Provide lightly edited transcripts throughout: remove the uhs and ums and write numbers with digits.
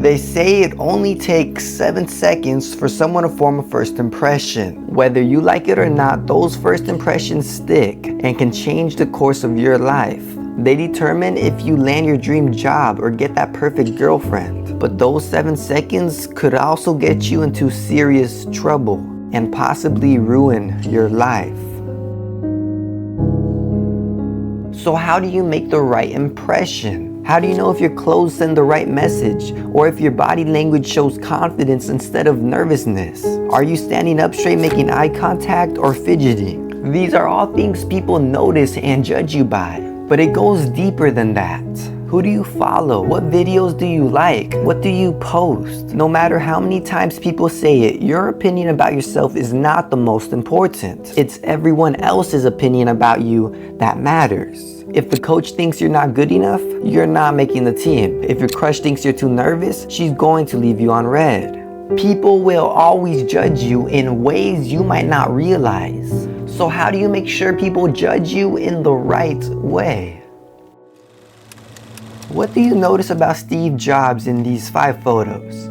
They say it only takes 7 seconds for someone to form a first impression. Whether you like it or not, those first impressions stick and can change the course of your life. They determine if you land your dream job or get that perfect girlfriend. But those 7 seconds could also get you into serious trouble and possibly ruin your life. So how do you make the right impression? How do you know if your clothes send the right message, or if your body language shows confidence instead of nervousness? Are you standing up straight, making eye contact, or fidgeting? These are all things people notice and judge you by. But it goes deeper than that. Who do you follow? What videos do you like? What do you post? No matter how many times people say it, your opinion about yourself is not the most important. It's everyone else's opinion about you that matters. If the coach thinks you're not good enough, you're not making the team. If your crush thinks you're too nervous, she's going to leave you on red. People will always judge you in ways you might not realize. So how do you make sure people judge you in the right way? What do you notice about Steve Jobs in these 5 photos?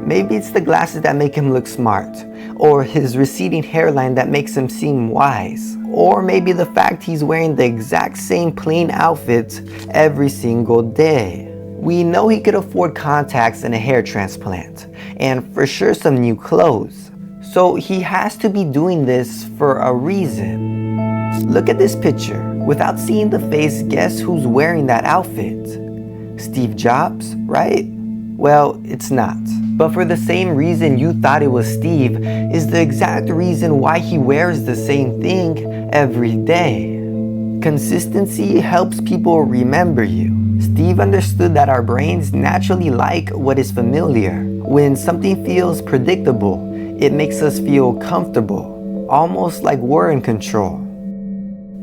Maybe it's the glasses that make him look smart, or his receding hairline that makes him seem wise, or maybe the fact he's wearing the exact same plain outfit every single day. We know he could afford contacts and a hair transplant, and for sure some new clothes. So he has to be doing this for a reason. Look at this picture. Without seeing the face, guess who's wearing that outfit? Steve Jobs, right? Well, it's not. But for the same reason you thought it was Steve is the exact reason why he wears the same thing every day. Consistency helps people remember you. Steve understood that our brains naturally like what is familiar. When something feels predictable, it makes us feel comfortable, almost like we're in control.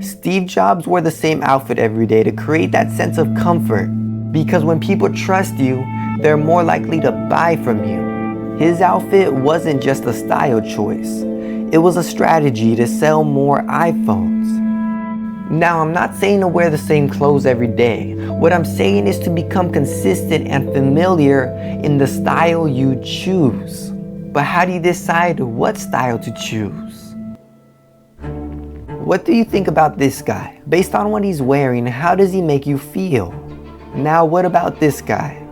Steve Jobs wore the same outfit every day to create that sense of comfort, because when people trust you, they're more likely to buy from you. His outfit wasn't just a style choice, it was a strategy to sell more iPhones. Now, I'm not saying to wear the same clothes every day. What I'm saying is to become consistent and familiar in the style you choose. But how do you decide what style to choose? What do you think about this guy? Based on what he's wearing, how does he make you feel? Now, what about this guy?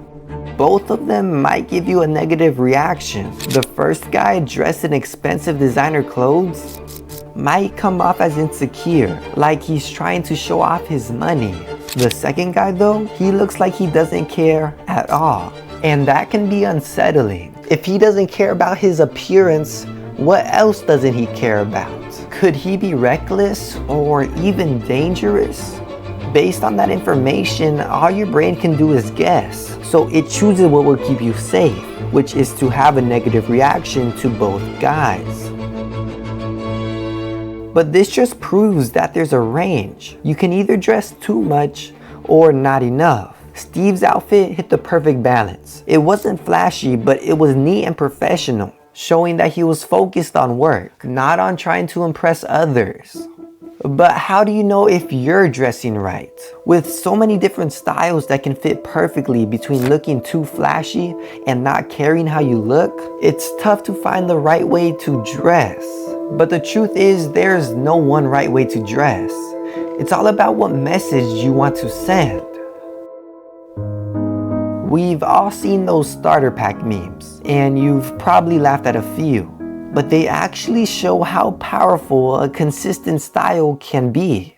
Both of them might give you a negative reaction. The first guy dressed in expensive designer clothes might come off as insecure, like he's trying to show off his money. The second guy though, he looks like he doesn't care at all. And that can be unsettling. If he doesn't care about his appearance, what else doesn't he care about? Could he be reckless or even dangerous? Based on that information, all your brain can do is guess. So it chooses what will keep you safe, which is to have a negative reaction to both guys. But this just proves that there's a range. You can either dress too much or not enough. Steve's outfit hit the perfect balance. It wasn't flashy, but it was neat and professional, showing that he was focused on work, not on trying to impress others. But how do you know if you're dressing right? With so many different styles that can fit perfectly between looking too flashy and not caring how you look, it's tough to find the right way to dress. But the truth is, there's no one right way to dress. It's all about what message you want to send. We've all seen those starter pack memes, and you've probably laughed at a few. But they actually show how powerful a consistent style can be.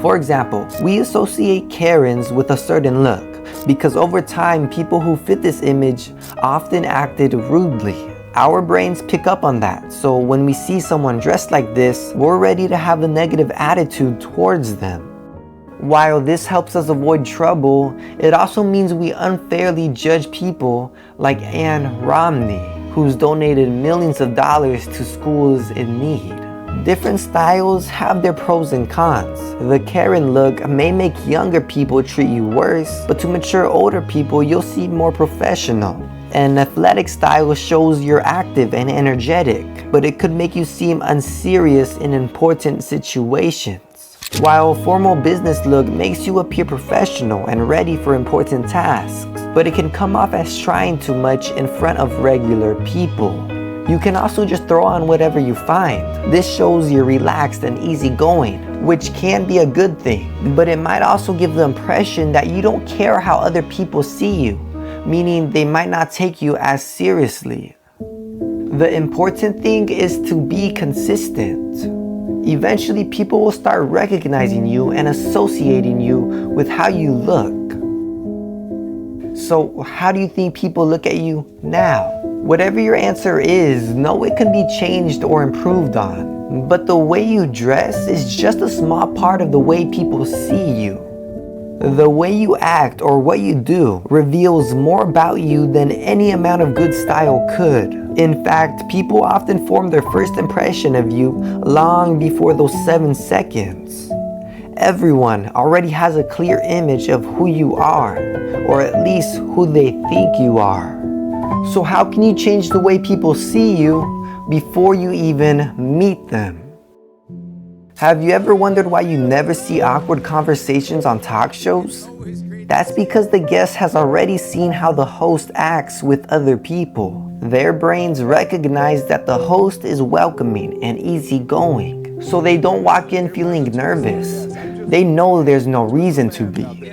For example, we associate Karens with a certain look because over time, people who fit this image often acted rudely. Our brains pick up on that, so when we see someone dressed like this, we're ready to have a negative attitude towards them. While this helps us avoid trouble, it also means we unfairly judge people like Ann Romney, who's donated millions of dollars to schools in need. Different styles have their pros and cons. The Karen look may make younger people treat you worse, but to mature older people, you'll seem more professional. An athletic style shows you're active and energetic, but it could make you seem unserious in important situations. While a formal business look makes you appear professional and ready for important tasks, but it can come off as trying too much in front of regular people. You can also just throw on whatever you find. This shows you're relaxed and easygoing, which can be a good thing, but it might also give the impression that you don't care how other people see you, meaning they might not take you as seriously. The important thing is to be consistent. Eventually, people will start recognizing you and associating you with how you look. So, how do you think people look at you now? Whatever your answer is, know it can be changed or improved on. But the way you dress is just a small part of the way people see you. The way you act or what you do reveals more about you than any amount of good style could. In fact, people often form their first impression of you long before those 7 seconds. Everyone already has a clear image of who you are, or at least who they think you are. So how can you change the way people see you before you even meet them? Have you ever wondered why you never see awkward conversations on talk shows? That's because the guest has already seen how the host acts with other people. Their brains recognize that the host is welcoming and easygoing, so they don't walk in feeling nervous. They know there's no reason to be.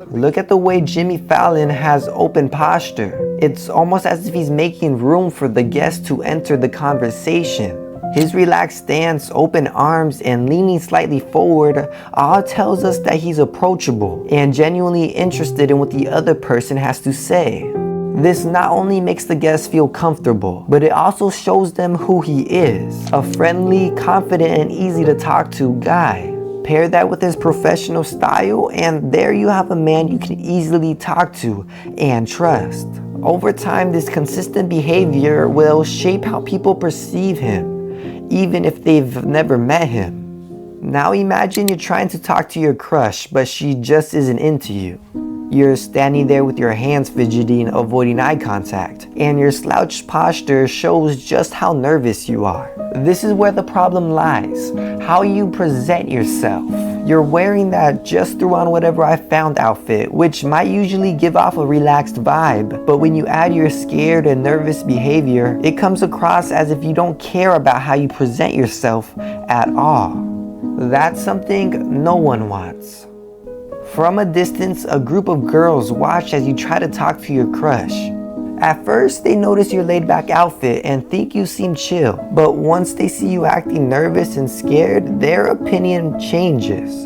Look at the way Jimmy Fallon has open posture. It's almost as if he's making room for the guest to enter the conversation. His relaxed stance, open arms, and leaning slightly forward all tells us that he's approachable and genuinely interested in what the other person has to say. This not only makes the guest feel comfortable, but it also shows them who he is, a friendly, confident, and easy to talk to guy. Pair that with his professional style, and there you have a man you can easily talk to and trust. Over time, this consistent behavior will shape how people perceive him, even if they've never met him. Now imagine you're trying to talk to your crush, but she just isn't into you. You're standing there with your hands fidgeting, avoiding eye contact, and your slouched posture shows just how nervous you are. This is where the problem lies, how you present yourself. You're wearing that just threw on whatever I found outfit, which might usually give off a relaxed vibe, but when you add your scared and nervous behavior, it comes across as if you don't care about how you present yourself at all. That's something no one wants. From a distance, a group of girls watch as you try to talk to your crush. At first, they notice your laid-back outfit and think you seem chill, but once they see you acting nervous and scared, their opinion changes.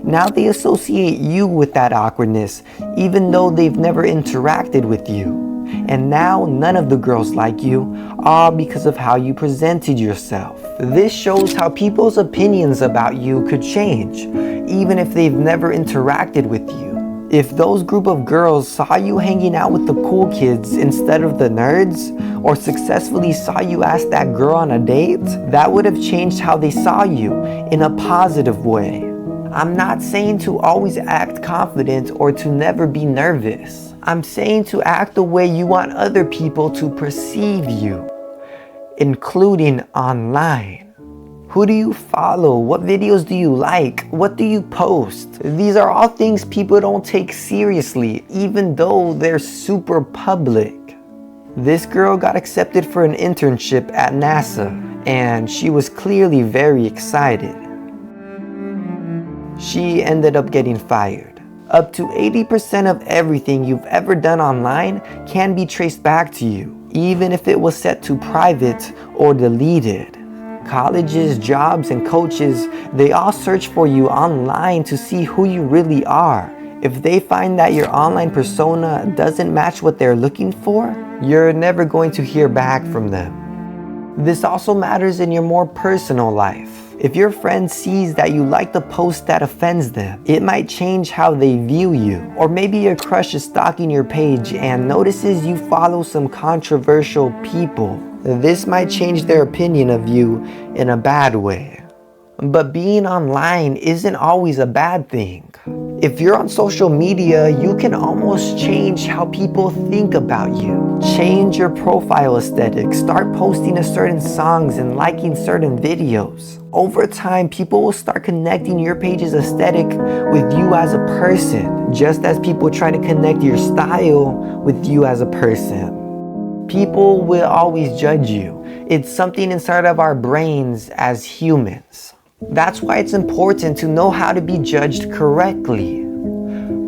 Now they associate you with that awkwardness, even though they've never interacted with you. And now none of the girls like you, all because of how you presented yourself. This shows how people's opinions about you could change, even if they've never interacted with you. If those group of girls saw you hanging out with the cool kids instead of the nerds, or successfully saw you ask that girl on a date, that would have changed how they saw you in a positive way. I'm not saying to always act confident or to never be nervous. I'm saying to act the way you want other people to perceive you, including online. Who do you follow? What videos do you like? What do you post? These are all things people don't take seriously, even though they're super public. This girl got accepted for an internship at NASA, and she was clearly very excited. She ended up getting fired. Up to 80% of everything you've ever done online can be traced back to you, even if it was set to private or deleted. Colleges, jobs, and coaches, they all search for you online to see who you really are. If they find that your online persona doesn't match what they're looking for, you're never going to hear back from them. This also matters in your more personal life. If your friend sees that you like the post that offends them, it might change how they view you. Or maybe your crush is stalking your page and notices you follow some controversial people. This might change their opinion of you in a bad way. But being online isn't always a bad thing. If you're on social media, you can almost change how people think about you. Change your profile aesthetic. Start posting to certain songs and liking certain videos. Over time, people will start connecting your page's aesthetic with you as a person, just as people try to connect your style with you as a person. People will always judge you. It's something inside of our brains as humans. That's why it's important to know how to be judged correctly.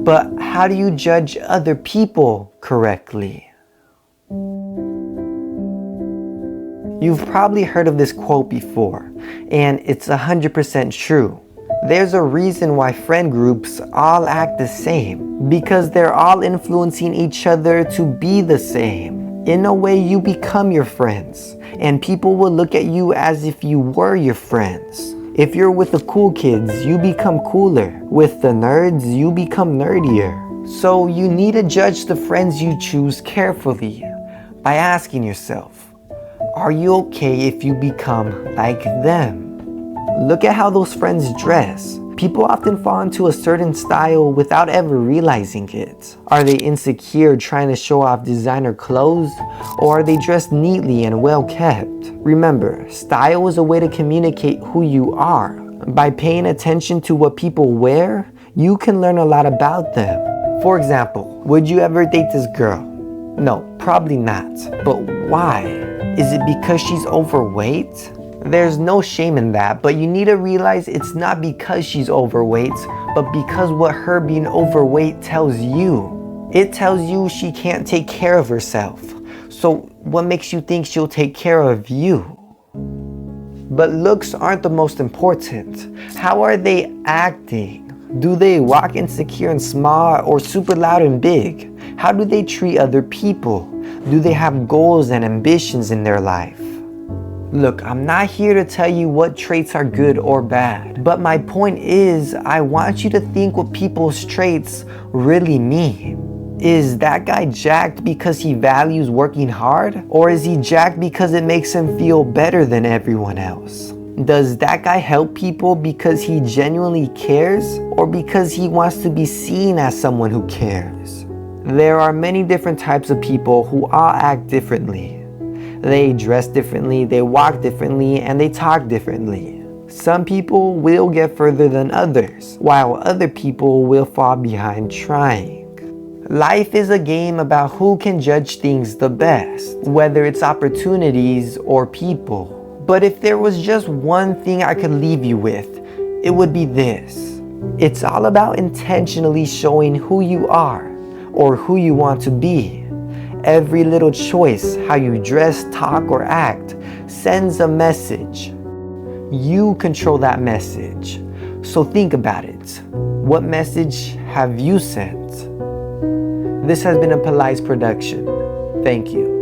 But how do you judge other people correctly? You've probably heard of this quote before, and it's 100% true. There's a reason why friend groups all act the same, because they're all influencing each other to be the same. In a way, you become your friends, and people will look at you as if you were your friends. If you're with the cool kids, you become cooler. With the nerds, you become nerdier. So you need to judge the friends you choose carefully by asking yourself, are you okay if you become like them? Look at how those friends dress. People often fall into a certain style without ever realizing it. Are they insecure trying to show off designer clothes? Or are they dressed neatly and well kept? Remember, style is a way to communicate who you are. By paying attention to what people wear, you can learn a lot about them. For example, would you ever date this girl? No, probably not. But why? Is it because she's overweight? There's no shame in that, but you need to realize it's not because she's overweight, but because what her being overweight tells you. It tells you she can't take care of herself. So what makes you think she'll take care of you? But looks aren't the most important. How are they acting? Do they walk insecure and small or super loud and big? How do they treat other people? Do they have goals and ambitions in their life? Look, I'm not here to tell you what traits are good or bad, but my point is, I want you to think what people's traits really mean. Is that guy jacked because he values working hard? Or is he jacked because it makes him feel better than everyone else? Does that guy help people because he genuinely cares, or because he wants to be seen as someone who cares? There are many different types of people who all act differently. They dress differently, they walk differently, and they talk differently. Some people will get further than others, while other people will fall behind trying. Life is a game about who can judge things the best, whether it's opportunities or people. But if there was just one thing I could leave you with, it would be this. It's all about intentionally showing who you are or who you want to be. Every little choice, how you dress, talk, or act, sends a message. You control that message. So think about it. What message have you sent? This has been a Police production. Thank you.